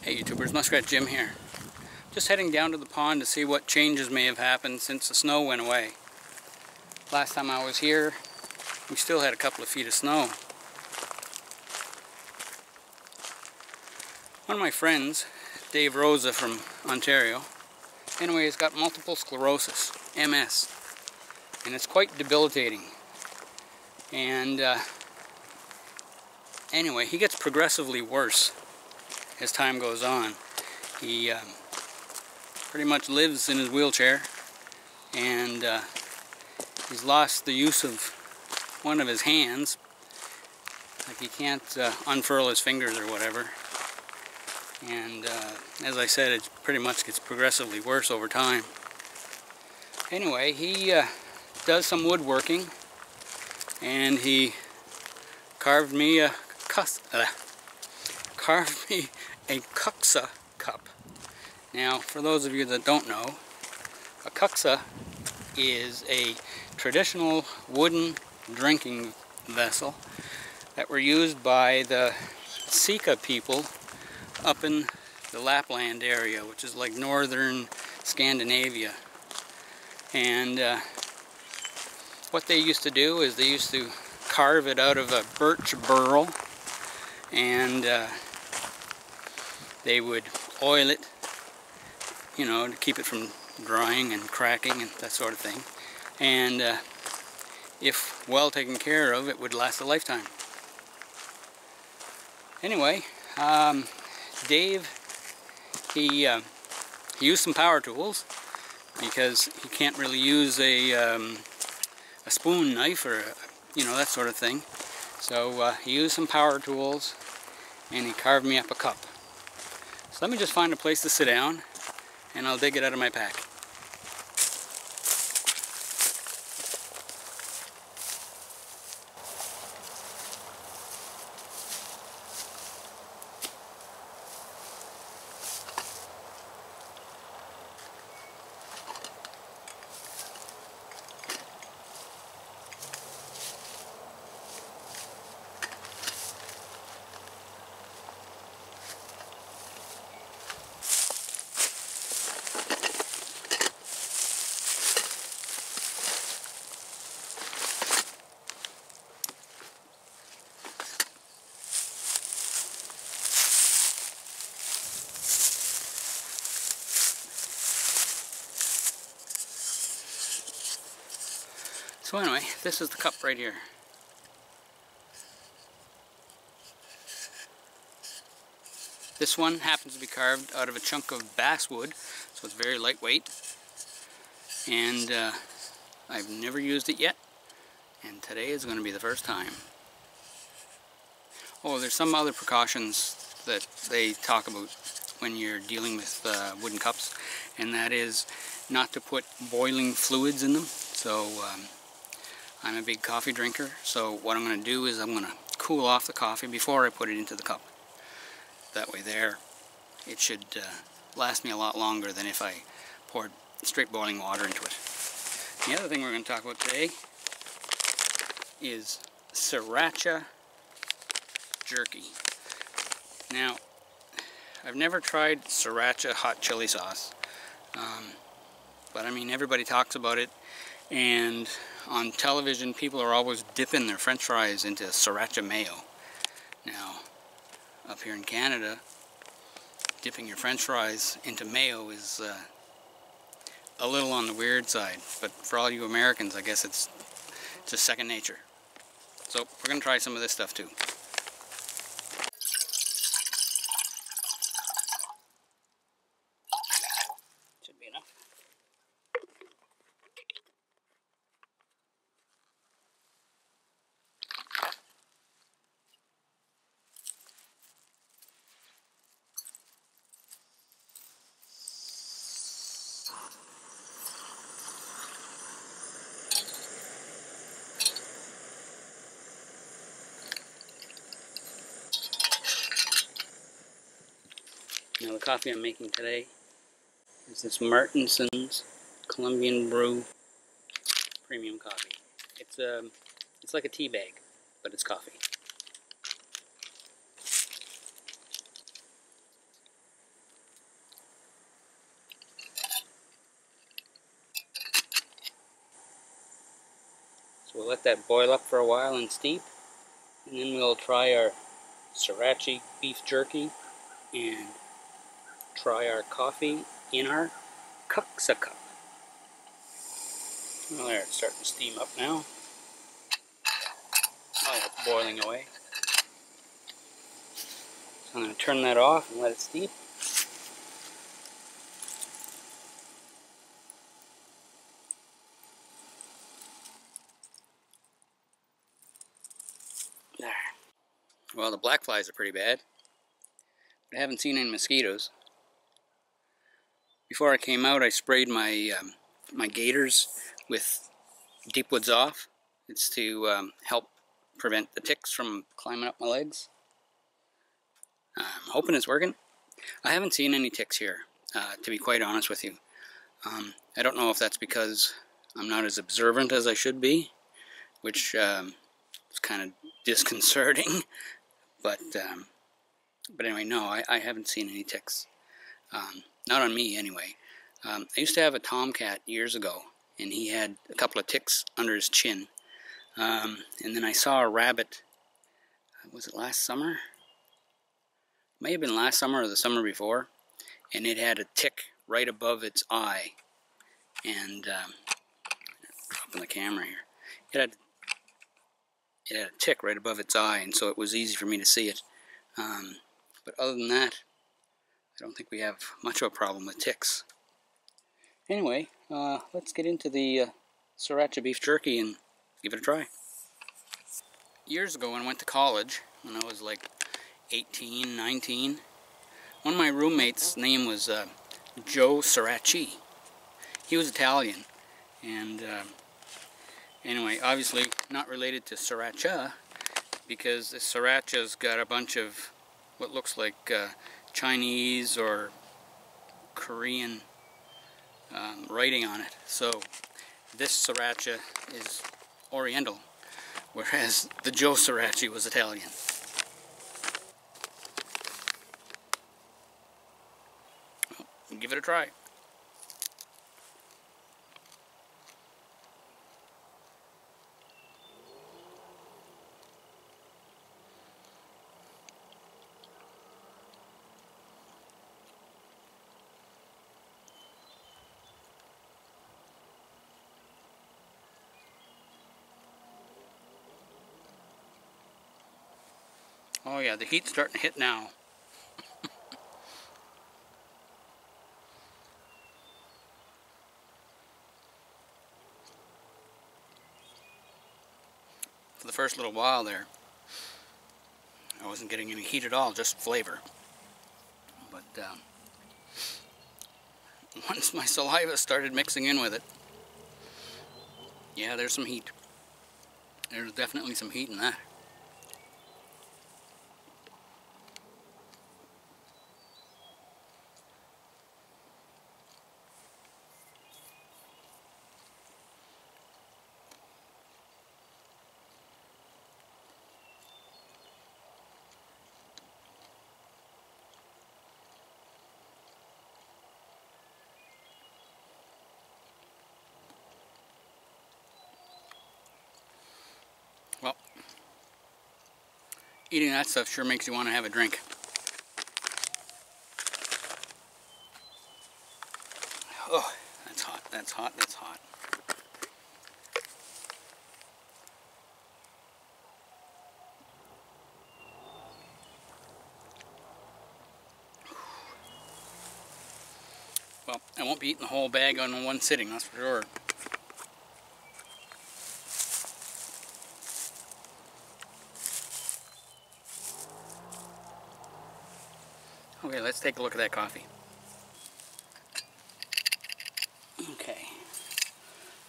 Hey YouTubers, Muskrat Jim here. Just heading down to the pond to see what changes may have happened since the snow went away. Last time I was here, we still had a couple of feet of snow. One of my friends, Dave Rosa from Ontario, anyway, has got multiple sclerosis, MS, and it's quite debilitating. And anyway, he gets progressively worse as time goes on. He pretty much lives in his wheelchair, and he's lost the use of one of his hands. Like he can't unfurl his fingers or whatever. And as I said, it pretty much gets progressively worse over time. Anyway, he does some woodworking, and he carved me a Kuksa cup. Now, for those of you that don't know, a Kuksa is a traditional wooden drinking vessel that were used by the Sika people up in the Lapland area, which is like northern Scandinavia. And what they used to do is they used to carve it out of a birch burl, and they would oil it, you know, to keep it from drying and cracking and that sort of thing. And if well taken care of, it would last a lifetime. Anyway, Dave, he used some power tools because he can't really use a spoon knife or that sort of thing. So he used some power tools and he carved me up a cup. So let me just find a place to sit down and I'll dig it out of my pack. So anyway, this is the cup right here. This one happens to be carved out of a chunk of basswood, so it's very lightweight. And I've never used it yet, and today is going to be the first time. Oh, there's some other precautions that they talk about when you're dealing with wooden cups, and that is not to put boiling fluids in them. So I'm a big coffee drinker, so what I'm going to do is I'm going to cool off the coffee before I put it into the cup. That way there, it should last me a lot longer than if I poured straight boiling water into it. The other thing we're going to talk about today is Sriracha Jerky. Now, I've never tried Sriracha hot chili sauce, but I mean everybody talks about it, and on television people are always dipping their french fries into Sriracha mayo. Now, up here in Canada, dipping your french fries into mayo is a little on the weird side, but for all you Americans, I guess it's just second nature. So we're going to try some of this stuff too. Should be enough. Now the coffee I'm making today is this Martinson's Colombian Brew Premium Coffee. It's like a tea bag, but it's coffee. we'll let that boil up for a while and steep, and then we'll try our Sriracha beef jerky and try our coffee in our Kuksa cup. Well, there, it's starting to steam up now. Oh, it's boiling away. So I'm going to turn that off and let it steep. There. Well, the black flies are pretty bad. I haven't seen any mosquitoes. Before I came out, I sprayed my my gaiters with Deep Woods Off. It's to help prevent the ticks from climbing up my legs. I'm hoping it's working. I haven't seen any ticks here, to be quite honest with you. I don't know if that's because I'm not as observant as I should be, which is kind of disconcerting. But anyway, no, I haven't seen any ticks. Not on me, anyway. I used to have a tomcat years ago, and he had a couple of ticks under his chin. And then I saw a rabbit, was it last summer? May have been last summer or the summer before, and it had a tick right above its eye. And, dropping the camera here. It had a tick right above its eye, and so it was easy for me to see it. But other than that, I don't think we have much of a problem with ticks. Anyway, let's get into the Sriracha beef jerky and give it a try. Years ago when I went to college, when I was like 18, 19, one of my roommates' name was Joe Sriracha. He was Italian, and anyway, obviously not related to Sriracha, because the Sriracha's got a bunch of what looks like Chinese or Korean writing on it. So this Sriracha is Oriental, whereas the Joe Sriracha was Italian. Well, give it a try. Oh yeah, the heat's starting to hit now. For the first little while there, I wasn't getting any heat at all, just flavor. But once my saliva started mixing in with it, yeah, there's some heat. There's definitely some heat in that. Well, eating that stuff sure makes you want to have a drink. Oh, that's hot, that's hot, that's hot. Well, I won't be eating the whole bag on one sitting, that's for sure. Okay, let's take a look at that coffee. Okay,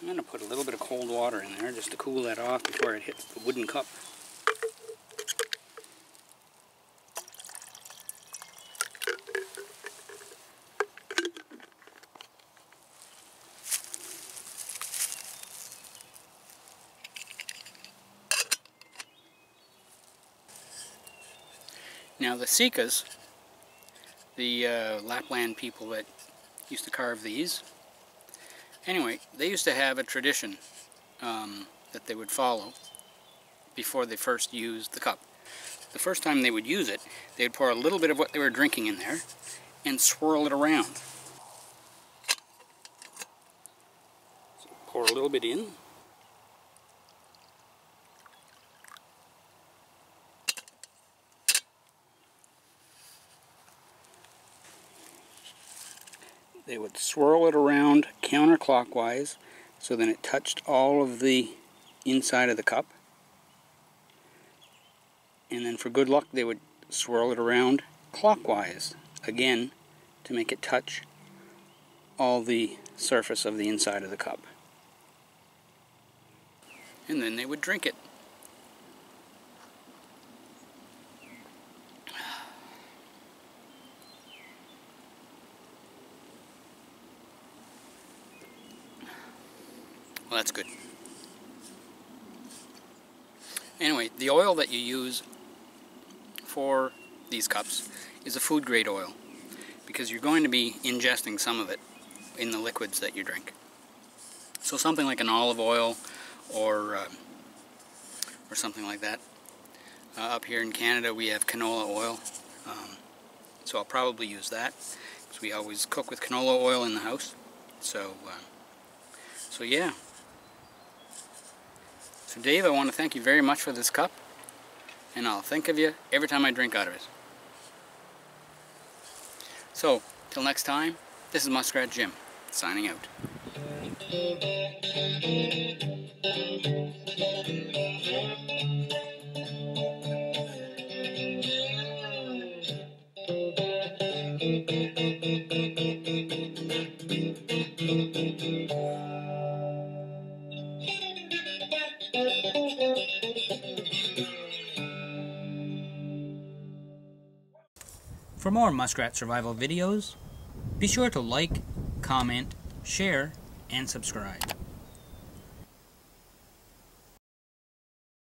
I'm going to put a little bit of cold water in there just to cool that off before it hits the wooden cup. Now the Sikas, the Lapland people that used to carve these, anyway, they used to have a tradition that they would follow before they first used the cup. The first time they would use it, they would pour a little bit of what they were drinking in there and swirl it around. So pour a little bit in. They would swirl it around counterclockwise so then it touched all of the inside of the cup. And then for good luck they would swirl it around clockwise again to make it touch all the surface of the inside of the cup. And then they would drink it. Well, that's good. Anyway, the oil that you use for these cups is a food grade oil because you're going to be ingesting some of it in the liquids that you drink. So something like an olive oil or something like that. Up here in Canada we have canola oil, so I'll probably use that because we always cook with canola oil in the house. So yeah. So Dave, I want to thank you very much for this cup, and I'll think of you every time I drink out of it. So, till next time, this is Muskrat Jim, signing out. For more muskrat survival videos, be sure to like, comment, share, and subscribe.